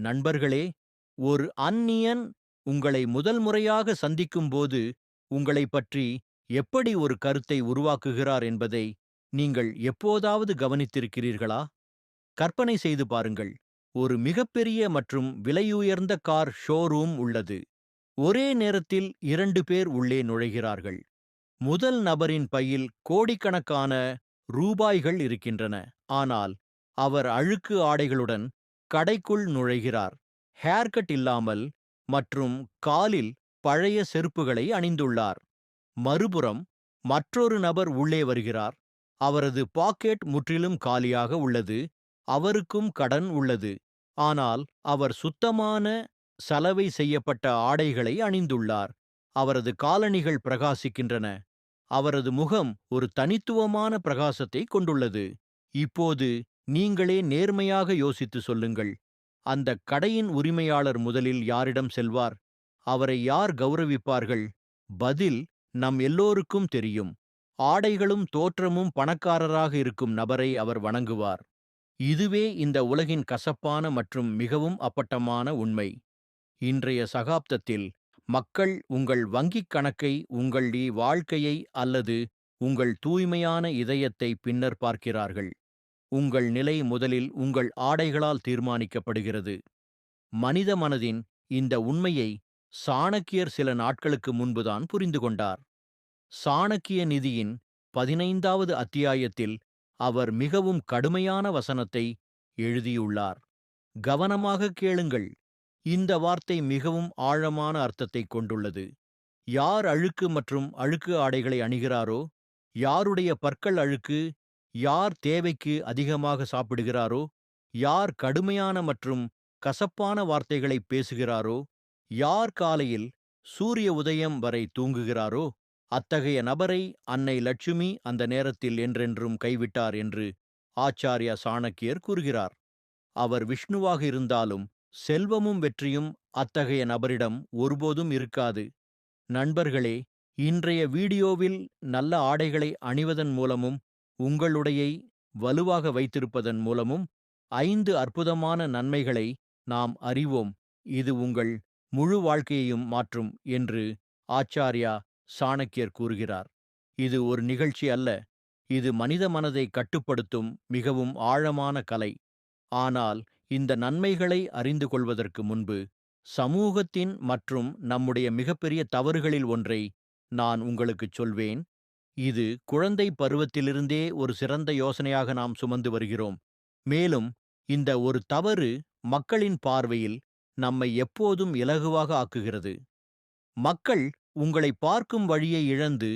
நண்பர்களே, ஒரு அந்நியன் உங்களை முதல் முறையாக சந்திக்கும்போது உங்களைப் பற்றி எப்படி ஒரு கருத்தை உருவாக்குகிறார் என்பதை நீங்கள் எப்போதாவது கவனித்திருக்கிறீர்களா? கற்பனை செய்து பாருங்கள். ஒரு மிகப்பெரிய மற்றும் விலையுயர்ந்த கார் ஷோரூம் உள்ளது. ஒரே நேரத்தில் 2 பேர் உள்ளே நுழைகிறார்கள். முதல் நபரின் பையில் கோடிக்கணக்கான ரூபாய்கள் இருக்கின்றன. ஆனால் அவர் அழுக்கு ஆடைகளுடன் கடைக்குள் நுழைகிறார். ஹேர்கட் இல்லாமல் மற்றும் காலில் பழைய செருப்புகளை அணிந்துள்ளார். மறுபுறம் மற்றொரு நபர் உள்ளே வருகிறார். அவரது பாக்கெட் முற்றிலும் காலியாக உள்ளது. அவருக்கும் கடன் உள்ளது. ஆனால் அவர் சுத்தமான சலவை செய்யப்பட்ட ஆடைகளை அணிந்துள்ளார். அவரது காலணிகள் பிரகாசிக்கின்றன. அவரது முகம் ஒரு தனித்துவமான பிரகாசத்தை கொண்டுள்ளது. இப்போது நீங்களே நேர்மையாக யோசித்து சொல்லுங்கள். அந்த கடையின் உரிமையாளர் முதலில் யாரிடம் செல்வார்? அவரை யார் கௌரவிப்பார்கள்? பதில் நம் எல்லோருக்கும் தெரியும். ஆடைகளும் தோற்றமும் பணக்காரராக இருக்கும் நபரை அவர் வணங்குவார். இதுவே இந்த உலகின் கசப்பான மற்றும் மிகவும் அப்பட்டமான உண்மை. இன்றைய சகாப்தத்தில் மக்கள் உங்கள் வங்கிக் கணக்கை, உங்கள் வாழ்க்கையை அல்லது உங்கள் தூய்மையான இதயத்தை பின்னர் பார்க்கிறார்கள். உங்கள் நிலை முதலில் உங்கள் ஆடைகளால் தீர்மானிக்கப்படுகிறது. மனித மனதின் இந்த உண்மையை சாணக்கியர் சில நாட்களுக்கு முன்புதான் புரிந்து கொண்டார். சாணக்கிய நிதியின் 15வது அத்தியாயத்தில் அவர் மிகவும் கடுமையான வசனத்தை எழுதியுள்ளார். கவனமாக கேளுங்கள். இந்த வார்த்தை மிகவும் ஆழமான அர்த்தத்தை கொண்டுள்ளது. யார் அழுக்கு மற்றும் அழுக்கு ஆடைகளை அணிகிறாரோ, யாருடைய பற்கள் அழுக்கு, யார் தேவைக்கு அதிகமாக சாப்பிடுகிறாரோ, யார் கடுமையான மற்றும் கசப்பான வார்த்தைகளை பேசுகிறாரோ, யார் காலையில் சூரிய உதயம் வரை தூங்குகிறாரோ, அத்தகைய நபரை அன்னை லட்சுமி அந்த நேரத்தில் என்றென்றும் கைவிட்டார் என்று ஆச்சார்யா சாணக்கியர் கூறுகிறார். அவர் விஷ்ணுவாக இருந்தாலும் செல்வமும் வெற்றியும் அத்தகைய நபரிடம் ஒருபோதும் இருக்காது. நண்பர்களே, இன்றைய வீடியோவில் நல்ல ஆடைகளை அணிவதன் மூலமும் உங்களுடையை வலுவாக வைத்திருப்பதன் மூலமும் 5 அற்புதமான நன்மைகளை நாம் அறிவோம். இது உங்கள் முழு வாழ்க்கையையும் மாற்றும் என்று ஆச்சார்யா சாணக்கியர் கூறுகிறார். இது ஒரு நிகழ்ச்சி அல்ல. இது மனித மனதை கட்டுப்படுத்தும் மிகவும் ஆழமான கலை. ஆனால் இந்த நன்மைகளை அறிந்து கொள்வதற்கு முன்பு சமூகத்தின் மற்றும் நம்முடைய மிகப்பெரிய தவறுகளில் ஒன்றை நான் உங்களுக்குச் சொல்வேன். இது குழந்தை பருவத்திலிருந்தே ஒரு சிறந்த யோசனையாக நாம் சுமந்து வருகிறோம். மேலும் இந்த ஒரு தவறு மக்களின் பார்வையில் நம்மை எப்போதும் இலகுவாக ஆக்குகிறது. மக்கள் உங்களை பார்க்கும் வழியை இழந்து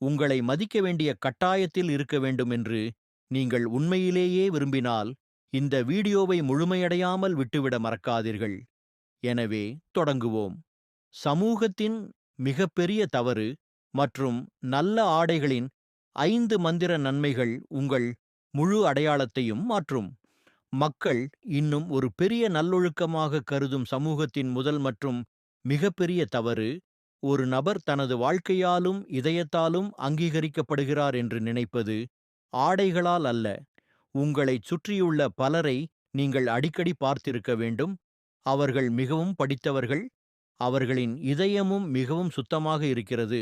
உங்களை மதிக்க வேண்டிய கட்டாயத்தில் இருக்க வேண்டும் என்று நீங்கள் உண்மையிலேயே விரும்பினால் இந்த வீடியோவை முழுமையடையாமல் விட்டுவிட மறக்காதீர்கள். எனவே தொடங்குவோம். சமூகத்தின் மிகப்பெரிய தவறு மற்றும் நல்ல ஆடைகளின் 5 மந்திர நன்மைகள் உங்கள் முழு அடையாளத்தையும் மாற்றும். மக்கள் இன்னும் ஒரு பெரிய நல்லொழுக்கமாக கருதும் சமூகத்தின் முதல் மற்றும் மிகப்பெரிய தவறு, ஒரு நபர் தனது வாழ்க்கையாலும் இதயத்தாலும் அங்கீகரிக்கப்படுகிறார் என்று நினைப்பது. ஆடைகளால் அல்ல. உங்களைச் சுற்றியுள்ள பலரை நீங்கள் அடிக்கடி பார்த்திருக்க வேண்டும். அவர்கள் மிகவும் படித்தவர்கள். அவர்களின் இதயமும் மிகவும் சுத்தமாக இருக்கிறது.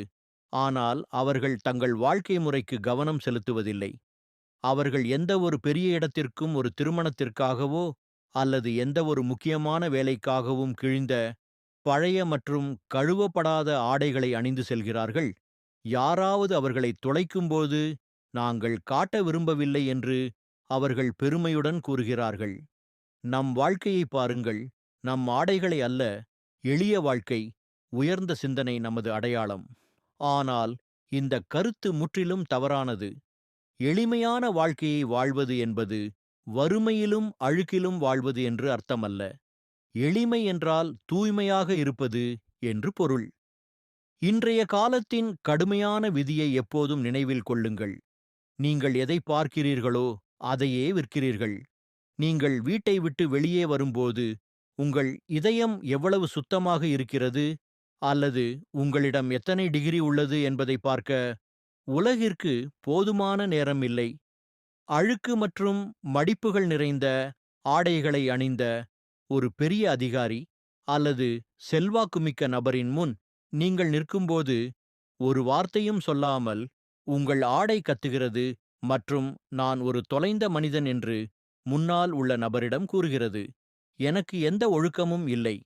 ஆனால் அவர்கள் தங்கள் வாழ்க்கை முறைக்கு கவனம் செலுத்துவதில்லை. அவர்கள் எந்த ஒரு பெரிய இடத்திற்கும், ஒரு திருமணத்திற்காகவோ அல்லது எந்த ஒரு முக்கியமான வேலைக்காகவும் கிழிந்த பழைய மற்றும் கழுவப்படாத ஆடைகளை அணிந்து செல்கிறார்கள். யாராவது அவர்களை துளைக்கும்போது நாங்கள் காட்ட விரும்பவில்லை என்று அவர்கள் பெருமையுடன் கூறுகிறார்கள். நம் வாழ்க்கையை பாருங்கள். நம் ஆடைகளை அல்ல. எளிய வாழ்க்கை, உயர்ந்த சிந்தனை நமது அடையாளம். ஆனால் இந்த கருத்து முற்றிலும் தவறானது. எளிமையான வாழ்க்கையை வாழ்வது என்பது வறுமையிலும் அழுக்கிலும் வாழ்வது என்று அர்த்தமல்ல. எளிமை என்றால் தூய்மையாக இருப்பது என்று பொருள். இன்றைய காலத்தின் கடுமையான விதியை எப்போதும் நினைவில் கொள்ளுங்கள். நீங்கள் எதை பார்க்கிறீர்களோ அதையே விற்கிறீர்கள். நீங்கள் வீட்டை விட்டு வெளியே வரும்போது உங்கள் இதயம் எவ்வளவு சுத்தமாக இருக்கிறது அல்லது உங்களிடம் எத்தனை டிகிரி உள்ளது என்பதை பார்க்க உலகிற்கு போதுமான நேரம் இல்லை. அழுக்கு மற்றும் மடிப்புகள் நிறைந்த ஆடைகளை அணிந்த ஒரு பெரிய அதிகாரி அல்லது செல்வாக்குமிக்க நபரின் முன் நீங்கள் நிற்கும்போது ஒரு வார்த்தையும் சொல்லாமல் உங்கள் ஆடை கத்துகிறது மற்றும் நான் ஒரு தொலைந்த மனிதன் என்று முன்னால் உள்ள நபரிடம் கூறுகிறது. எனக்கு எந்த ஒழுக்கமும் இல்லை.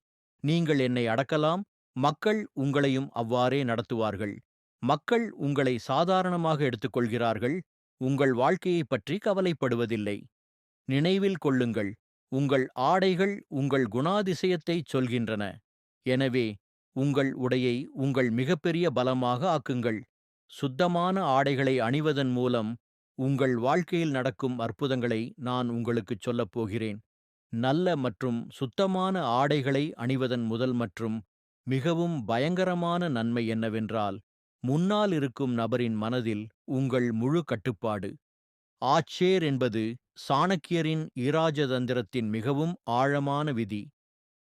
நீங்கள் என்னை அடக்கலாம். மக்கள் உங்களையும் அவ்வாறே நடத்துவார்கள். மக்கள் உங்களை சாதாரணமாக எடுத்துக்கொள்கிறார்கள். உங்கள் வாழ்க்கையைப் பற்றி கவலைப்படுவதில்லை. நினைவில் கொள்ளுங்கள், உங்கள் ஆடைகள் உங்கள் குணாதிசயத்தைச் சொல்கின்றன. எனவே உங்கள் உடையை உங்கள் மிகப்பெரிய பலமாக ஆக்குங்கள். சுத்தமான ஆடைகளை அணிவதன் மூலம் உங்கள் வாழ்க்கையில் நடக்கும் அற்புதங்களை நான் உங்களுக்குச் சொல்லப் போகிறேன். நல்ல மற்றும் சுத்தமான ஆடைகளை அணிவதன் முதல் மற்றும் மிகவும் பயங்கரமான நன்மை என்னவென்றால், முன்னால் இருக்கும் நபரின் மனதில் உங்கள் முழு கட்டுப்பாடு. ஆச்சேர் என்பது சாணக்கியரின் இராஜதந்திரத்தின் மிகவும் ஆழமான விதி.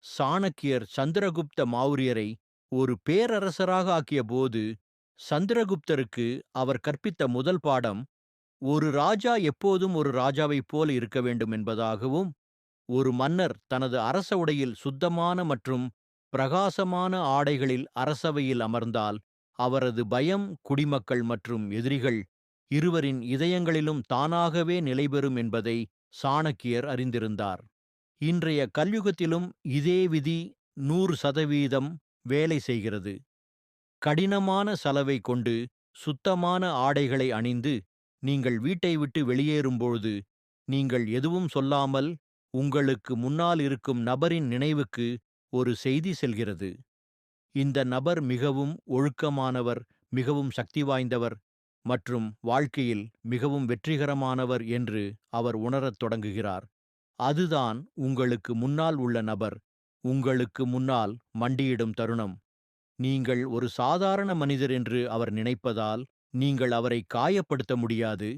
சாணக்கியர் சந்திரகுப்த மௌரியரை ஒரு பேரரசராக ஆக்கியபோது, சந்திரகுப்தருக்கு அவர் கற்பித்த முதல் பாடம் ஒரு ராஜா எப்போதும் ஒரு ராஜாவைப் போல இருக்க வேண்டும் என்பதாகவும், ஒரு மன்னர் தனது அரச உடையில் சுத்தமான மற்றும் பிரகாசமான ஆடைகளில் அரசவையில் அமர்ந்தால் அவரது பயம் குடிமக்கள் மற்றும் எதிரிகள் இருவரின் இதயங்களிலும் தானாகவே நிலைபெறும் என்பதை சாணக்கியர் அறிந்திருந்தார். இன்றைய கல்யுகத்திலும் இதே விதி 100% வேலை செய்கிறது. கடினமான சலவை கொண்டு சுத்தமான ஆடைகளை அணிந்து நீங்கள் வீட்டை விட்டு வெளியேறும்பொழுது நீங்கள் எதுவும் சொல்லாமல் உங்களுக்கு முன்னால் இருக்கும் நபரின் நினைவுக்கு ஒரு செய்தி செல்கிறது. இந்த நபர் மிகவும் ஒழுக்கமானவர், மிகவும் சக்தி வாய்ந்தவர் மற்றும் வாழ்க்கையில் மிகவும் வெற்றிகரமானவர் என்று அவர் உணரத் தொடங்குகிறார். அதுதான் உங்களுக்கு முன்னால் உள்ள நபர் உங்களுக்கு முன்னால் மண்டியிடும் தருணம். நீங்கள் ஒரு சாதாரண மனிதர் என்று அவர் நினைப்பதால் நீங்கள் அவரை காயப்படுத்த முடியாது.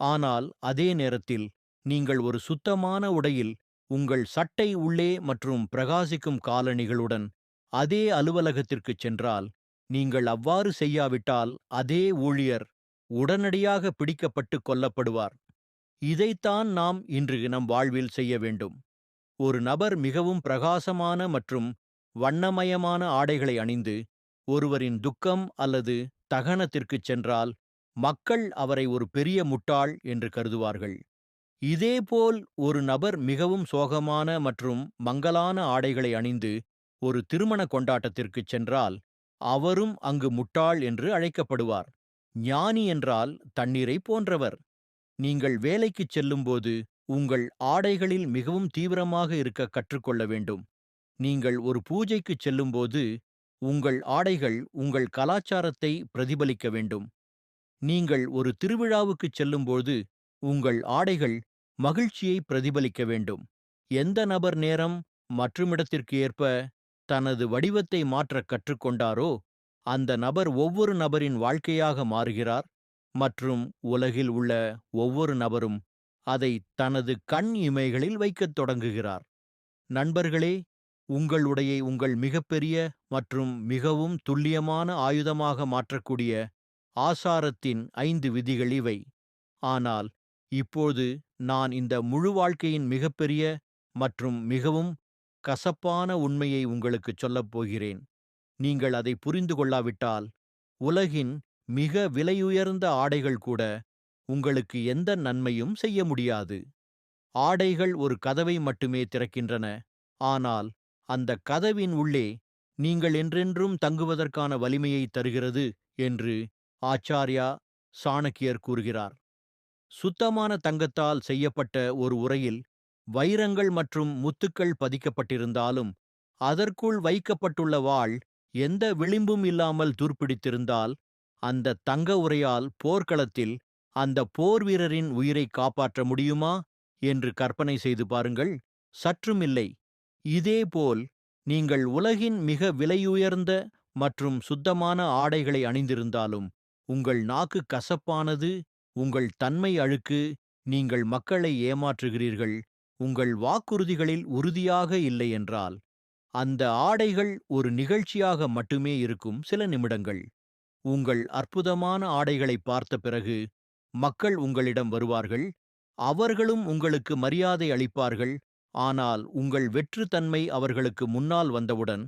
ஆனால் அதே நேரத்தில் நீங்கள் ஒரு சுத்தமான உடையில் உங்கள் சட்டை உள்ளே மற்றும் பிரகாசிக்கும் காலணிகளுடன் அதே அலுவலகத்திற்குச் சென்றால், நீங்கள் அவ்வாறு செய்யாவிட்டால் அதே ஊழியர் உடனடியாக பிடிக்கப்பட்டு கொல்லப்படுவார். இதைத்தான் நாம் இன்று நம் வாழ்வில் செய்ய வேண்டும். ஒரு நபர் மிகவும் பிரகாசமான மற்றும் வண்ணமயமான ஆடைகளை அணிந்து ஒருவரின் துக்கம் அல்லது தகனத்திற்குச் சென்றால் மக்கள் அவரை ஒரு பெரிய முட்டாள் என்று கருதுவார்கள். இதேபோல் ஒரு நபர் மிகவும் சோகமான மற்றும் மங்கலான ஆடைகளை அணிந்து ஒரு திருமண கொண்டாட்டத்திற்குச் சென்றால் அவரும் அங்கு முட்டாள் என்று அழைக்கப்படுவார். ஞானி என்றால் தண்ணீரை போன்றவர். நீங்கள் வேலைக்குச் செல்லும்போது உங்கள் ஆடைகளில் மிகவும் தீவிரமாக இருக்க கற்றுக்கொள்ள வேண்டும். நீங்கள் ஒரு பூஜைக்குச் செல்லும்போது உங்கள் ஆடைகள் உங்கள் கலாச்சாரத்தை பிரதிபலிக்க வேண்டும். நீங்கள் ஒரு திருவிழாவுக்குச் செல்லும்போது உங்கள் ஆடைகள் மகிழ்ச்சியை பிரதிபலிக்க வேண்டும். எந்த நபர் நேரம் மற்றுமிடத்திற்கு ஏற்ப தனது வடிவத்தை மாற்றக் கற்றுக்கொண்டாரோ அந்த நபர் ஒவ்வொரு நபரின் வாழ்க்கையாக மாறுகிறார் மற்றும் உலகில் உள்ள ஒவ்வொரு நபரும் அதை தனது கண் இமைகளில் வைக்கத் தொடங்குகிறார். நண்பர்களே, உங்கள் உடையை உங்கள் மிகப்பெரிய மற்றும் மிகவும் துல்லியமான ஆயுதமாக மாற்றக்கூடிய ஆசாரத்தின் 5 விதிகள் இவை. ஆனால் இப்போது நான் இந்த முழு வாழ்க்கையின் மிகப்பெரிய மற்றும் மிகவும் கசப்பான உண்மையை உங்களுக்குச் சொல்லப் போகிறேன். நீங்கள் அதை புரிந்து கொள்ளாவிட்டால் உலகின் மிக விலையுயர்ந்த ஆடைகள் கூட உங்களுக்கு எந்த நன்மையும் செய்ய முடியாது. ஆடைகள் ஒரு கதவை மட்டுமே திறக்கின்றன, ஆனால் அந்த கதவின் உள்ளே நீங்கள் என்றென்றும் தங்குவதற்கான வலிமையை தருகிறது என்று ஆச்சார்யா சாணக்கியர் கூறுகிறார். சுத்தமான தங்கத்தால் செய்யப்பட்ட ஒரு உறையில் வைரங்கள் மற்றும் முத்துக்கள் பதிக்கப்பட்டிருந்தாலும் அதற்குள் வைக்கப்பட்டுள்ள வாள் எந்த விளிம்பும் இல்லாமல் துருப்பிடித்திருந்தால் அந்த தங்க உறையால் போர்க்களத்தில் அந்த போர் வீரரின் உயிரை காப்பாற்ற முடியுமா என்று கற்பனை செய்து பாருங்கள். சற்றுமில்லை. இதேபோல் நீங்கள் உலகின் மிக விலையுயர்ந்த மற்றும் சுத்தமான ஆடைகளை அணிந்திருந்தாலும் உங்கள் நாக்கு கசப்பானது, உங்கள் தன்மை அழுக்கு, நீங்கள் மக்களை ஏமாற்றுகிறீர்கள், உங்கள் வாக்குறுதிகளில் உறுதியாக இல்லை என்றால் அந்த ஆடைகள் ஒரு நிகழ்ச்சியாக மட்டுமே இருக்கும் சில நிமிடங்கள். உங்கள் அற்புதமான ஆடைகளை பார்த்த பிறகு மக்கள் உங்களிடம் வருவார்கள். அவர்களும் உங்களுக்கு மரியாதை அளிப்பார்கள். ஆனால் உங்கள் வெற்றுத்தன்மை அவர்களுக்கு முன்னால் வந்தவுடன்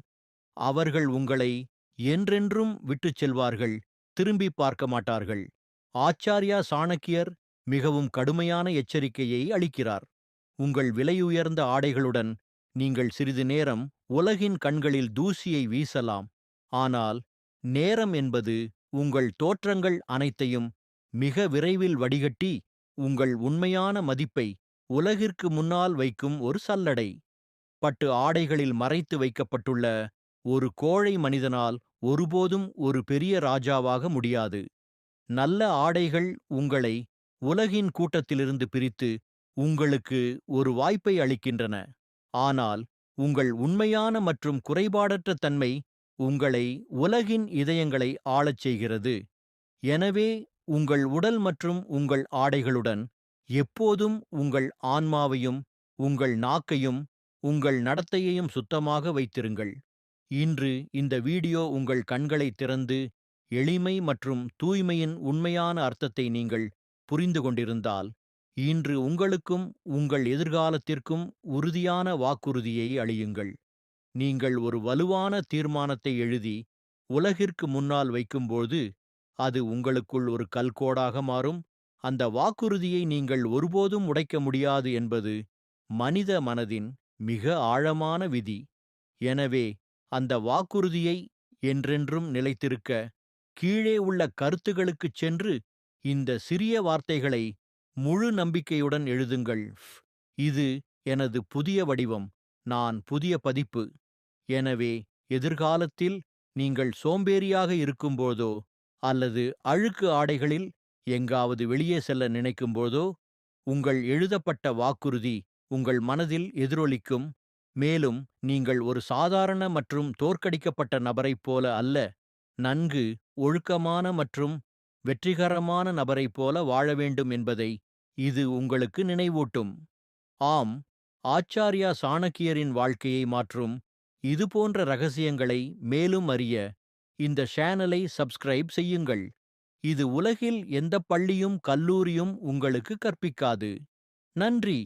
அவர்கள் உங்களை என்றென்றும் விட்டுச் செல்வார்கள், திரும்பிப் பார்க்க மாட்டார்கள். ஆச்சார்யா சாணக்கியர் மிகவும் கடுமையான எச்சரிக்கையை அளிக்கிறார். உங்கள் விலையுயர்ந்த ஆடைகளுடன் நீங்கள் சிறிது நேரம் உலகின் கண்களில் தூசியை வீசலாம். ஆனால் நேரம் என்பது உங்கள் தோற்றங்கள் அனைத்தையும் மிக விரைவில் வடிகட்டி உங்கள் உண்மையான மதிப்பை உலகிற்கு முன்னால் வைக்கும் ஒரு சல்லடை. பட்டு ஆடைகளில் மறைத்து வைக்கப்பட்டுள்ள ஒரு கோழை மனிதனால் ஒருபோதும் ஒரு பெரிய ராஜாவாக முடியாது. நல்ல ஆடைகள் உங்களை உலகின் கூட்டத்திலிருந்து பிரித்து உங்களுக்கு ஒரு வாய்ப்பை அளிக்கின்றன. ஆனால் உங்கள் உண்மையான மற்றும் குறைபாடற்ற தன்மை உங்களை உலகின் இதயங்களை ஆளச் செய்கிறது. எனவே உங்கள் உடல் மற்றும் உங்கள் ஆடைகளுடன் எப்போதும் உங்கள் ஆன்மாவையும் உங்கள் நாக்கையும் உங்கள் நடத்தையையும் சுத்தமாக வைத்திருங்கள். இன்று இந்த வீடியோ உங்கள் கண்களை திறந்து எளிமை மற்றும் தூய்மையின் உண்மையான அர்த்தத்தை நீங்கள் புரிந்து கொண்டிருந்தால், இன்று உங்களுக்கும் உங்கள் எதிர்காலத்திற்கும் உறுதியான வாக்குறுதியை அளியுங்கள். நீங்கள் ஒரு வலுவான தீர்மானத்தை எழுதி உலகிற்கு முன்னால் வைக்கும்போது அது உங்களுக்குள் ஒரு கல்கோடாக மாறும். அந்த வாக்குறுதியை நீங்கள் ஒருபோதும் உடைக்க முடியாது என்பது மனித மனதின் மிக ஆழமான விதி. எனவே அந்த வாக்குறுதியை என்றென்றும் நிலைத்திருக்க கீழே உள்ள கருத்துகளுக்குச் சென்று இந்த சிறிய வார்த்தைகளை முழு நம்பிக்கையுடன் எழுதுங்கள். இது எனது புதிய வடிவம், நான் புதிய பதிப்பு. எனவே எதிர்காலத்தில் நீங்கள் சோம்பேறியாக இருக்கும்போதோ அல்லது அழுக்கு ஆடைகளில் எங்காவது வெளியே செல்ல நினைக்கும்போதோ உங்கள் எழுதப்பட்ட வாக்குறுதி உங்கள் மனதில் எதிரொலிக்கும். மேலும் நீங்கள் ஒரு சாதாரண மற்றும் தோற்கடிக்கப்பட்ட நபரைப் போல அல்ல, நன்கு ஒழுக்கமான மற்றும் வெற்றிகரமான நபரைப் போல வாழ வேண்டும் என்பதை இது உங்களுக்கு நினைவூட்டும். ஆம், ஆச்சார்யா சாணக்கியரின் வாழ்க்கையை மாற்றும் இதுபோன்ற ரகசியங்களை மேலும் அறிய இந்த சேனலை சப்ஸ்கிரைப் செய்யுங்கள். இது உலகில் எந்த பள்ளியும் கல்லூரியும் உங்களுக்கு கற்பிக்காது. நன்றி.